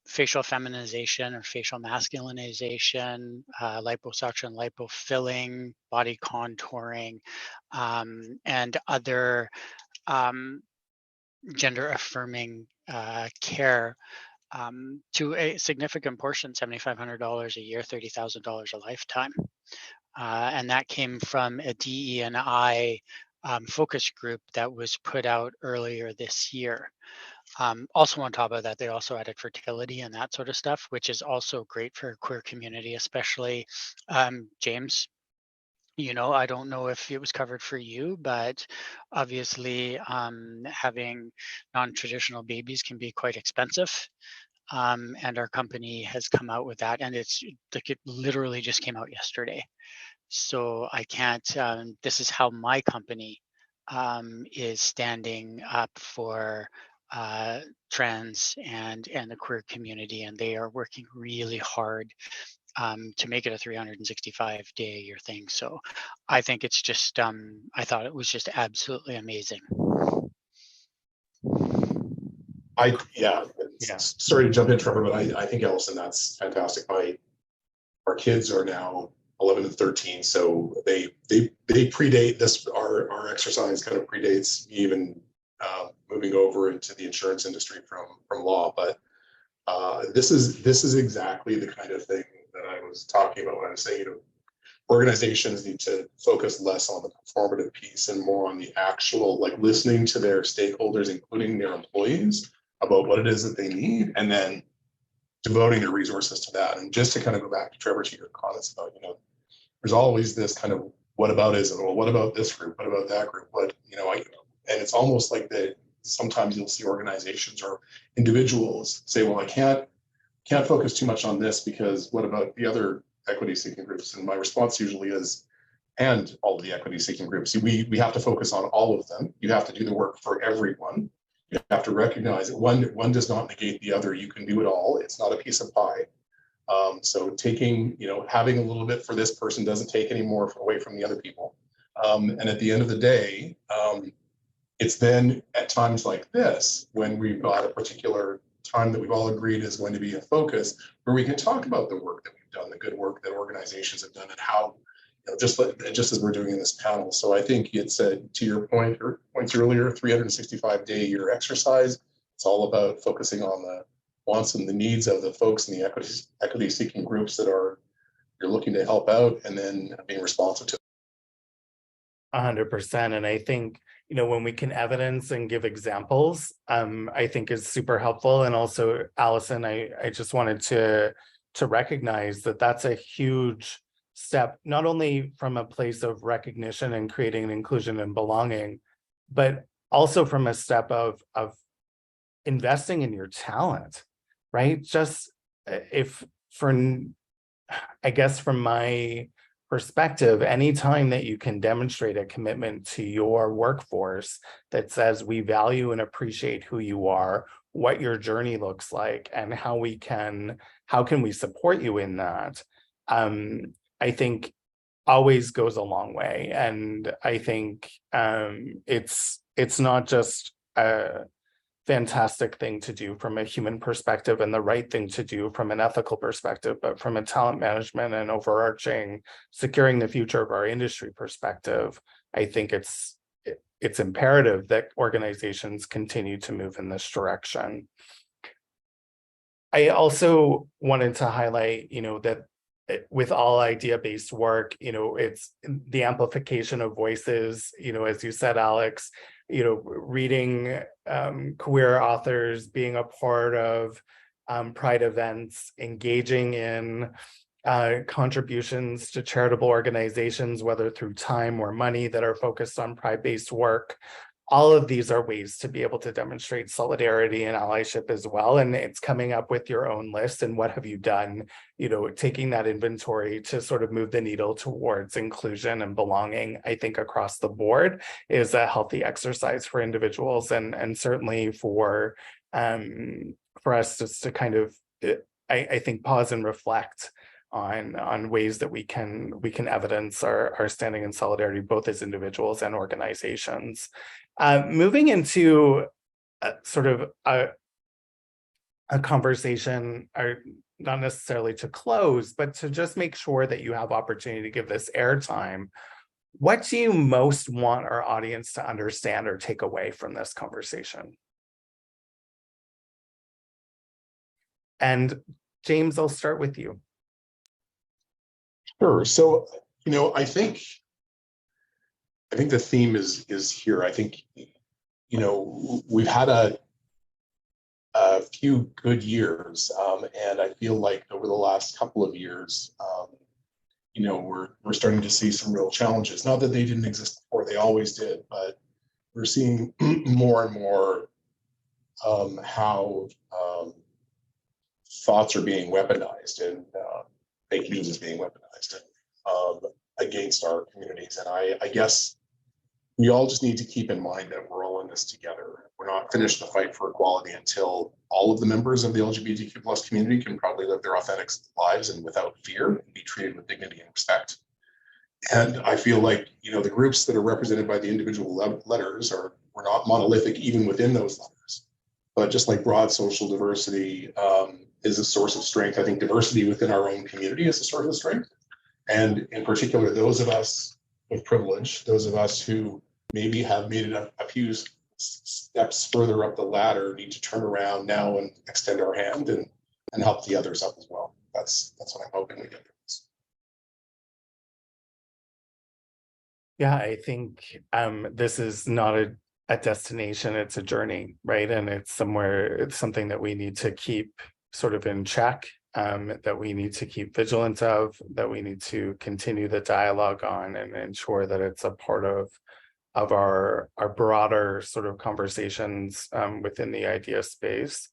facial feminization or facial masculinization, liposuction, lipofilling, body contouring, and other gender affirming care to a significant portion, $7,500 a year, $30,000 a lifetime. And that came from a DE&I focus group that was put out earlier this year. Also on top of that, they also added fertility and that sort of stuff, which is also great for a queer community, especially James. I don't know if it was covered for you, but obviously having non-traditional babies can be quite expensive. And our company has come out with that, and it's like it literally just came out yesterday. So I can't, this is how my company is standing up for trans and the queer community, and they are working really hard to make it a 365-day a year thing. So I think it's just, I thought it was just absolutely amazing. Sorry to jump in, Trevor, but I think, Allison, that's fantastic. Our kids are now 11 and 13, so they predate this. Our exercise kind of predates even moving over into the insurance industry from law. But this is exactly the kind of thing that I was talking about when I was saying, organizations need to focus less on the performative piece and more on the actual, like, listening to their stakeholders, including their employees, about what it is that they need, and then devoting their resources to that. And just to kind of go back to Trevor, to your comments about, there's always this kind of whataboutism. Well, what about this group? What about that group? And it's almost like that. Sometimes you'll see organizations or individuals say, well, I can't focus too much on this because what about the other equity seeking groups? And my response usually is, and all of the equity seeking groups, we have to focus on all of them. You have to do the work for everyone. You have to recognize that one does not negate the other. You can do it all. It's not a piece of pie. So taking, having a little bit for this person doesn't take any more away from the other people. And at the end of the day, it's then at times like this, when we've got a particular time that we've all agreed is going to be a focus, where we can talk about the work that we've done, the good work that organizations have done, and how, just as we're doing in this panel. So I think it's to your points earlier, 365-day year exercise. It's all about focusing on the wants and the needs of the folks in the equity seeking groups that you're looking to help out, and then being responsive to 100%. And I think, when we can evidence and give examples, I think is super helpful. And also, Allison, I just wanted to recognize that that's a huge step, not only from a place of recognition and creating an inclusion and belonging, but also from a step of investing in your talent, right? Just from my perspective, anytime that you can demonstrate a commitment to your workforce that says we value and appreciate who you are, what your journey looks like, and how can we support you in that, I think always goes a long way. And I think it's not just a fantastic thing to do from a human perspective and the right thing to do from an ethical perspective, but from a talent management and overarching securing the future of our industry perspective, I think it's imperative that organizations continue to move in this direction. I also wanted to highlight, that with all idea-based work, it's the amplification of voices, as you said, Alex, reading queer authors, being a part of Pride events, engaging in contributions to charitable organizations, whether through time or money, that are focused on Pride-based work. All of these are ways to be able to demonstrate solidarity and allyship as well. And it's coming up with your own list and what have you done, taking that inventory to sort of move the needle towards inclusion and belonging, I think across the board is a healthy exercise for individuals and certainly for us just to kind of, I think, pause and reflect on ways that we can evidence our standing in solidarity, both as individuals and organizations. Moving into sort of a conversation, or not necessarily to close, but to just make sure that you have opportunity to give this airtime. What do you most want our audience to understand or take away from this conversation? And James, I'll start with you. Sure. So, I think the theme is here. I think, we've had a few good years, and I feel like over the last couple of years, we're starting to see some real challenges. Not that they didn't exist before; they always did. But we're seeing more and more how thoughts are being weaponized and fake news is being weaponized against our communities. And I guess we all just need to keep in mind that we're all in this together. We're not finished the fight for equality until all of the members of the LGBTQ plus community can probably live their authentic lives and without fear and be treated with dignity and respect. And I feel like, the groups that are represented by the individual letters we're not monolithic even within those letters. But just like broad social diversity is a source of strength, I think diversity within our own community is a source of strength. And in particular, those of us with privilege, those of us who maybe have made it a few steps further up the ladder, need to turn around now and extend our hand and help the others up as well. That's what I'm hoping we get from this. Yeah, I think this is not a destination, it's a journey, right? And it's something that we need to keep sort of in check, that we need to keep vigilant of, that we need to continue the dialogue on and ensure that it's a part of our broader sort of conversations within the idea space.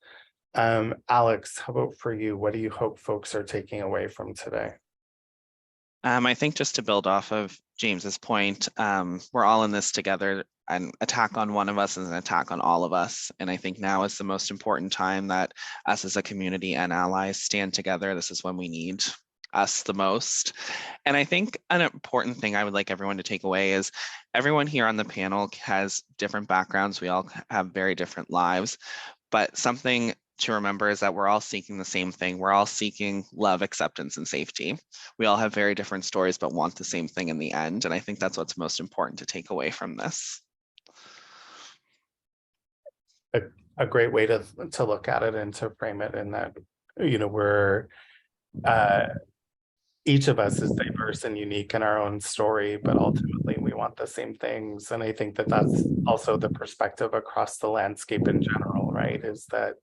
Alex, how about for you? What do you hope folks are taking away from today? I think just to build off of James's point, we're all in this together. An attack on one of us is an attack on all of us. And I think now is the most important time that us as a community and allies stand together. This is when we need us the most. And I think an important thing I would like everyone to take away is everyone here on the panel has different backgrounds. We all have very different lives, but something to remember is that we're all seeking the same thing. We're all seeking love, acceptance, and safety. We all have very different stories, but want the same thing in the end. And I think that's what's most important to take away from this. A great way to look at it and to frame it in that, we're each of us is diverse and unique in our own story, but ultimately we want the same things. And I think that that's also the perspective across the landscape in general, right? Is that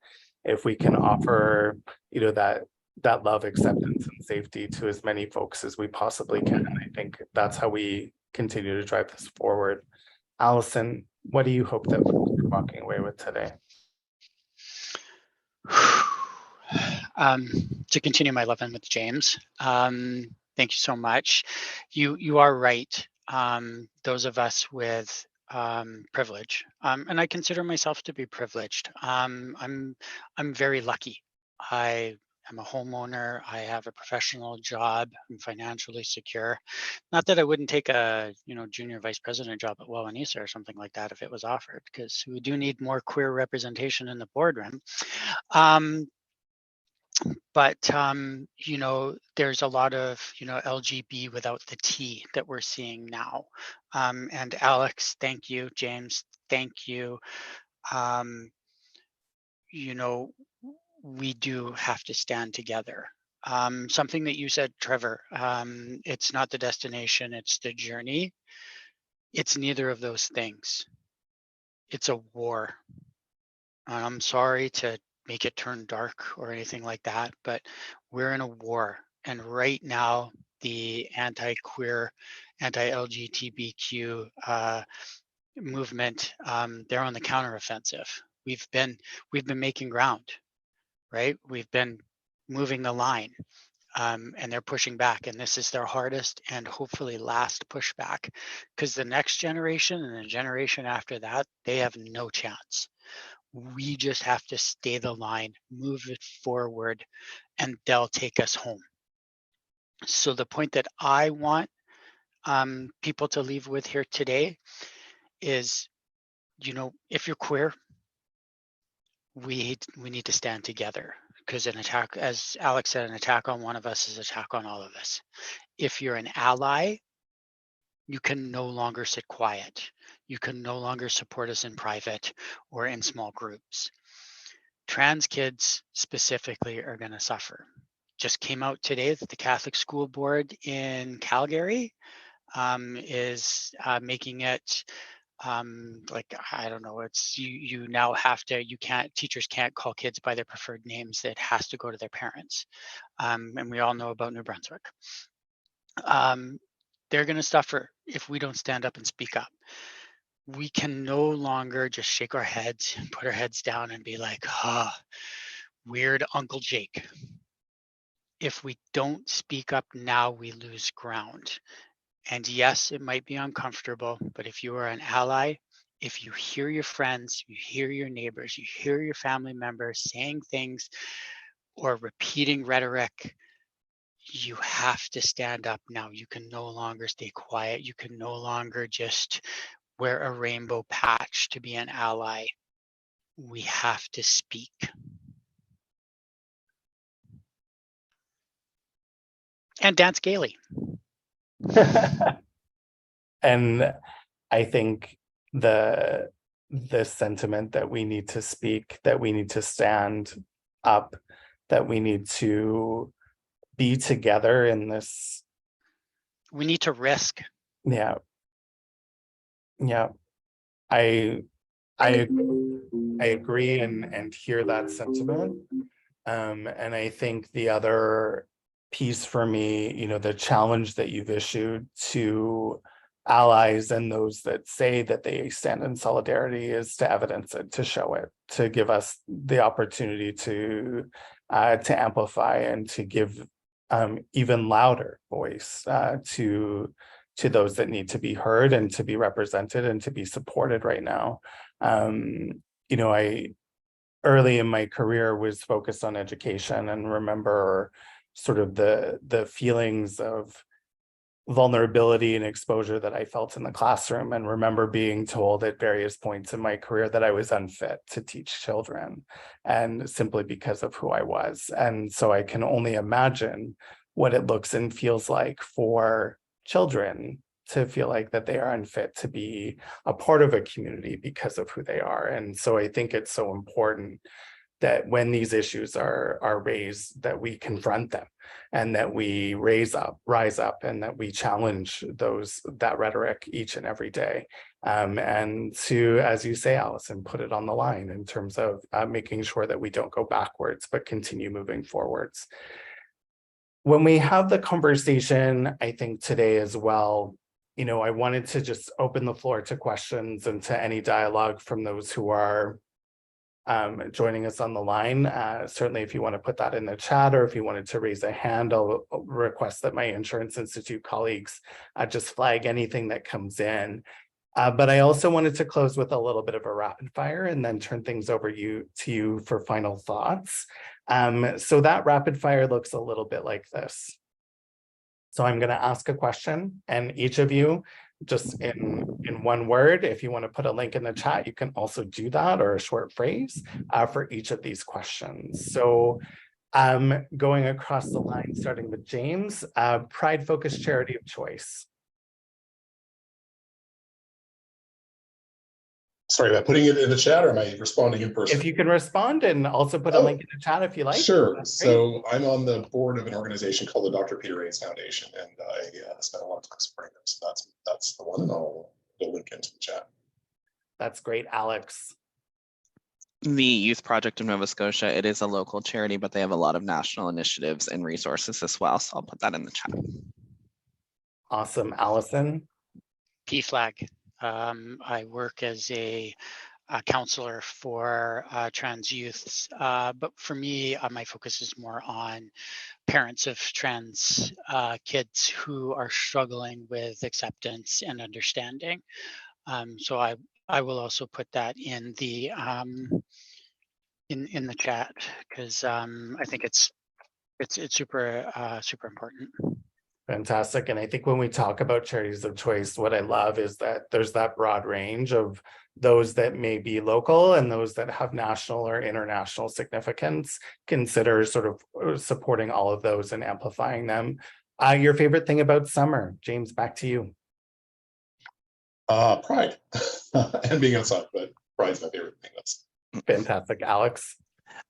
if we can offer, that love, acceptance, and safety to as many folks as we possibly can, I think that's how we continue to drive this forward. Allison, what do you hope that folks are walking away with today? To continue my loving with James, thank you so much. You are right. Those of us with privilege, and I consider myself to be privileged. I'm very lucky. I am a homeowner. I have a professional job. I'm financially secure. Not that I wouldn't take a junior vice president job at Wawanesa or something like that if it was offered, because we do need more queer representation in the boardroom. But there's a lot of LGB without the T that we're seeing now. And Alex, thank you. James, thank you. we do have to stand together. Something that you said, Trevor, it's not the destination, it's the journey. It's neither of those things. It's a war. And I'm sorry to make it turn dark or anything like that, but we're in a war. And right now, the anti-queer, anti-LGBTQ movement, they're on the counteroffensive. We've been making ground, right? We've been moving the line, and they're pushing back. And this is their hardest and hopefully last pushback, because the next generation and the generation after that, they have no chance. We just have to stay the line, move it forward, and they'll take us home. So the point that I want people to leave with here today is, you know, if you're queer, we need to stand together, because an attack, as Alex said, an attack on one of us is an attack on all of us. If you're an ally, you can no longer sit quiet. You can no longer support us in private or in small groups. Trans kids specifically are going to suffer. Just came out today that the Catholic School Board in Calgary is making it like, I don't know, it's you now have to, teachers can't call kids by their preferred names. It has to go to their parents. And we all know about New Brunswick. They're going to suffer if we don't stand up and speak up. We can no longer just shake our heads, put our heads down and be like, weird Uncle Jake. If we don't speak up now, we lose ground. And yes, it might be uncomfortable, but if you are an ally, if you hear your friends, you hear your neighbors, you hear your family members saying things or repeating rhetoric, you have to stand up now. You can no longer stay quiet. You can no longer just wear a rainbow patch to be an ally. We have to speak. And dance gaily. And I think the sentiment that we need to speak, that we need to stand up, that we need to be together in this. We need to risk. Yeah. I agree and hear that sentiment. And I think the other piece for me, you know, the challenge that you've issued to allies and those that say that they stand in solidarity is to evidence it, to show it, to give us the opportunity to amplify and to give even louder voice to those that need to be heard and to be represented and to be supported right now. You know, I early in my career was focused on education and remember sort of the feelings of vulnerability and exposure that I felt in the classroom, and remember being told at various points in my career that I was unfit to teach children, and simply because of who I was. And so I can only imagine what it looks and feels like for children to feel like that they are unfit to be a part of a community because of who they are. And so I think it's so important that when these issues are raised, that we confront them and that we rise up, and that we challenge that rhetoric each and every day. And to, as you say, Allison, put it on the line in terms of making sure that we don't go backwards, but continue moving forwards. When we have the conversation, I think today as well, you know, I wanted to just open the floor to questions and to any dialogue from those who are joining us on the line. Certainly, if you want to put that in the chat, or if you wanted to raise a hand, I'll request that my Insurance Institute colleagues just flag anything that comes in. But I also wanted to close with a little bit of a rapid fire and then turn things over to you for final thoughts. So that rapid fire looks a little bit like this. So I'm going to ask a question, and each of you, just in one word, if you want to put a link in the chat, you can also do that, or a short phrase for each of these questions. So going across the line, starting with James, pride-focused charity of choice. Sorry, am I putting it in the chat or am I responding in person? If you can respond and also put a link in the chat if you like. Sure. So I'm on the board of an organization called the Dr. Peter Raines Foundation, and I spent a lot of time supporting them. So that's the one, and I'll link into the chat. That's great, Alex. The Youth Project of Nova Scotia, it is a local charity, but they have a lot of national initiatives and resources as well. So I'll put that in the chat. Awesome. Allison? PFLAG. I work as a counselor for trans youths, but for me, my focus is more on parents of trans kids who are struggling with acceptance and understanding. So I will also put that in the in the chat, because I think it's super super important. Fantastic. And I think when we talk about charities of choice, what I love is that there's that broad range of those that may be local and those that have national or international significance. Consider sort of supporting all of those and amplifying them. Your favorite thing about summer? James, back to you. Pride and being outside, but pride's my favorite thing. That's fantastic. Alex?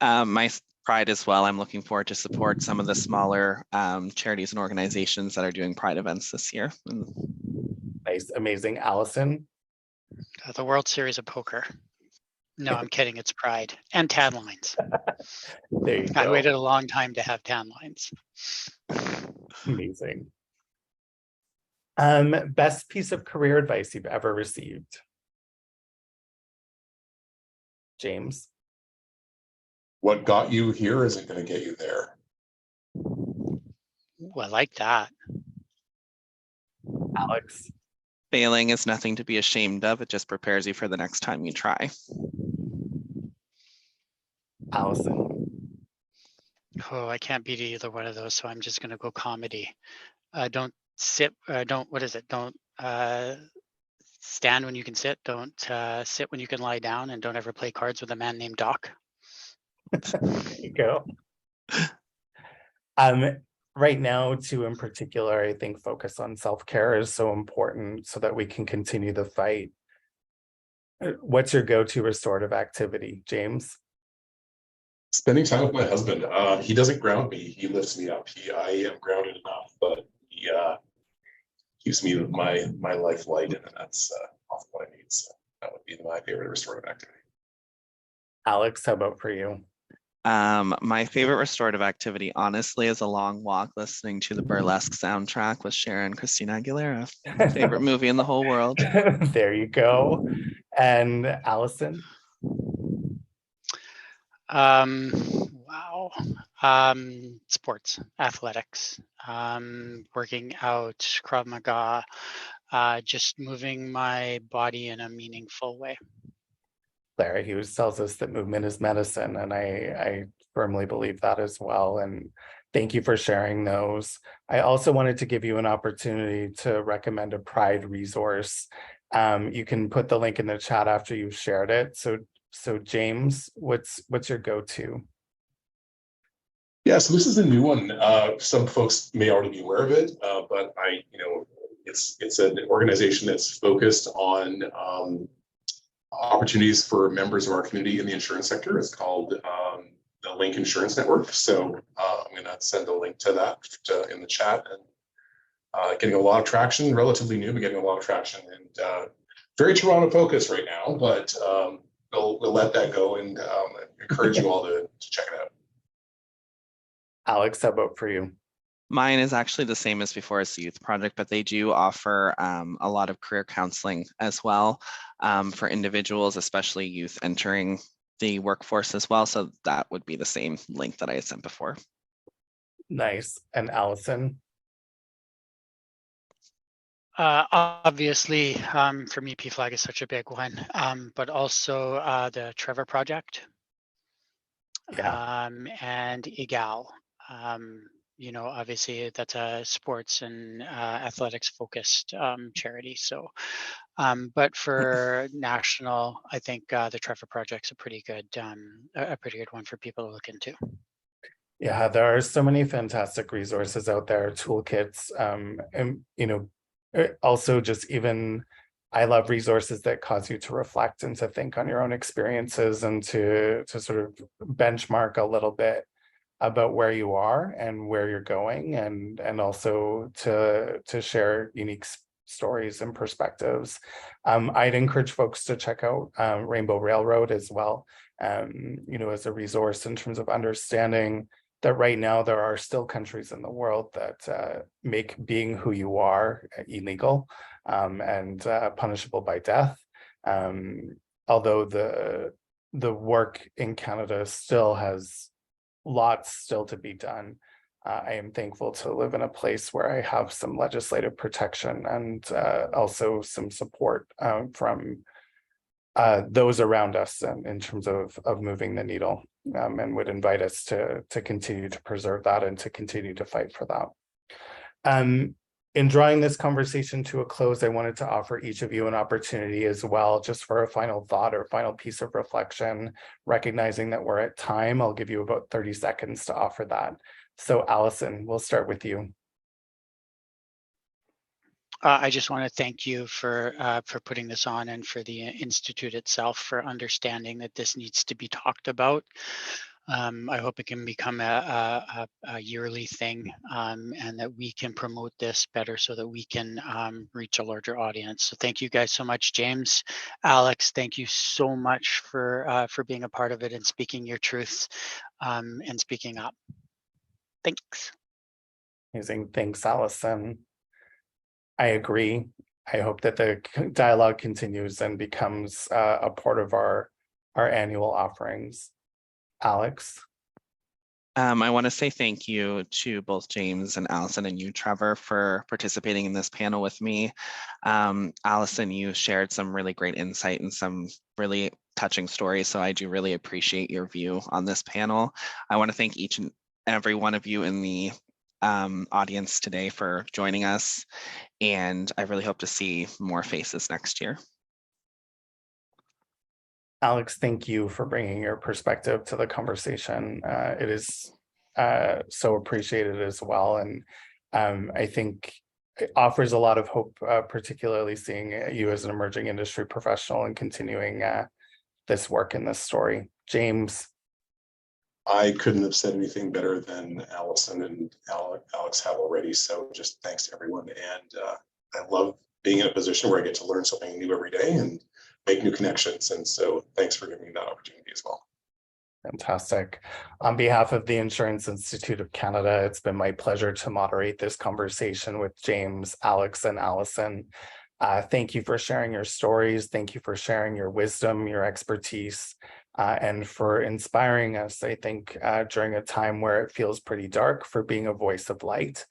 My Pride as well. I'm looking forward to support some of the smaller charities and organizations that are doing Pride events this year. Nice, amazing. Allison? The World Series of Poker. No, I'm kidding. It's Pride and tan lines. There you go. I waited a long time to have tan lines. Amazing. Best piece of career advice you've ever received? James? what got you here isn't going to get you there. Ooh, I like that. Alex? Failing is nothing to be ashamed of. It just prepares you for the next time you try. Allison? Oh, I can't beat either one of those, so I'm just going to go comedy. Don't sit, what is it? Don't stand when you can sit. Don't sit when you can lie down, and don't ever play cards with a man named Doc. There you go. Right now, too, in particular, I think focus on self-care is so important so that we can continue the fight. What's your go-to restorative activity, James? Spending time with my husband. He doesn't ground me. He lifts me up. I am grounded enough, but he keeps me with my life light, and that's often what I need. So that would be my favorite restorative activity. Alex, how about for you? My favorite restorative activity, honestly, is a long walk listening to the Burlesque soundtrack with Cher and Christina Aguilera. Favorite movie in the whole world. There you go. And Allison? Wow. Sports, athletics, working out, Krav Maga, just moving my body in a meaningful way. Larry Hughes tells us that movement is medicine, and I firmly believe that as well. And thank you for sharing those. I also wanted to give you an opportunity to recommend a Pride resource. You can put the link in the chat after you've shared it. So James, what's your go-to? Yeah, so this is a new one. Some folks may already be aware of it, but it's an organization that's focused on opportunities for members of our community in the insurance sector. It's called the Link Insurance Network. So I'm going to send a link to that in the chat, and getting a lot of traction, relatively new, but getting a lot of traction, and very Toronto focused right now, but we'll let that go and encourage you all to check it out. Alex, how about for you? Mine is actually the same as before as the Youth Project, but they do offer a lot of career counseling as well for individuals, especially youth entering the workforce as well. So that would be the same link that I had sent before. Nice. And Allison? Obviously, for me, PFLAG is such a big one, but also the Trevor Project, Yeah. and EGAL. Obviously that's a sports and athletics focused charity. So, but for national, I think the Trevor Project's a pretty good one for people to look into. Yeah, there are so many fantastic resources out there, toolkits, and also just even I love resources that cause you to reflect and to think on your own experiences and to sort of benchmark a little bit about where you are and where you're going, and also to share unique stories and perspectives. I'd encourage folks to check out Rainbow Railroad as well, as a resource in terms of understanding that right now there are still countries in the world that make being who you are illegal and punishable by death. Although the work in Canada still has lots still to be done. I am thankful to live in a place where I have some legislative protection and also some support from those around us in terms of moving the needle, and would invite us to continue to preserve that and to continue to fight for that. In drawing this conversation to a close, I wanted to offer each of you an opportunity as well, just for a final thought or final piece of reflection, recognizing that we're at time. I'll give you about 30 seconds to offer that. So Allison, we'll start with you. I just want to thank you for putting this on, and for the Institute itself for understanding that this needs to be talked about. I hope it can become a yearly thing, and that we can promote this better so that we can reach a larger audience. So thank you guys so much. James, Alex, thank you so much for being a part of it and speaking your truths and speaking up. Thanks. Amazing. Thanks, Allison. I agree. I hope that the dialogue continues and becomes a part of our annual offerings. Alex? I want to say thank you to both James and Allison, and you, Trevor, for participating in this panel with me. Allison, you shared some really great insight and some really touching stories, so I do really appreciate your view on this panel. I want to thank each and every one of you in the audience today for joining us, and I really hope to see more faces next year. Alex, thank you for bringing your perspective to the conversation. It is so appreciated as well. And I think it offers a lot of hope, particularly seeing you as an emerging industry professional and continuing this work in this story. James? I couldn't have said anything better than Allison and Alex have already. So just thanks to everyone. And I love being in a position where I get to learn something new every day and make new connections. And so thanks for giving me that opportunity as well. Fantastic. On behalf of the Insurance Institute of Canada, it's been my pleasure to moderate this conversation with James, Alex, and Allison. Thank you for sharing your stories. Thank you for sharing your wisdom, your expertise, and for inspiring us, I think, during a time where it feels pretty dark, for being a voice of light,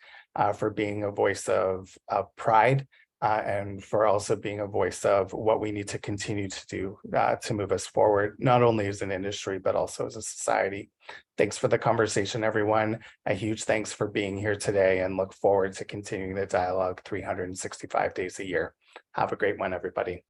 for being a voice of pride, and for also being a voice of what we need to continue to do to move us forward, not only as an industry, but also as a society. Thanks for the conversation, everyone. A huge thanks for being here today, and look forward to continuing the dialogue 365 days a year. Have a great one, everybody.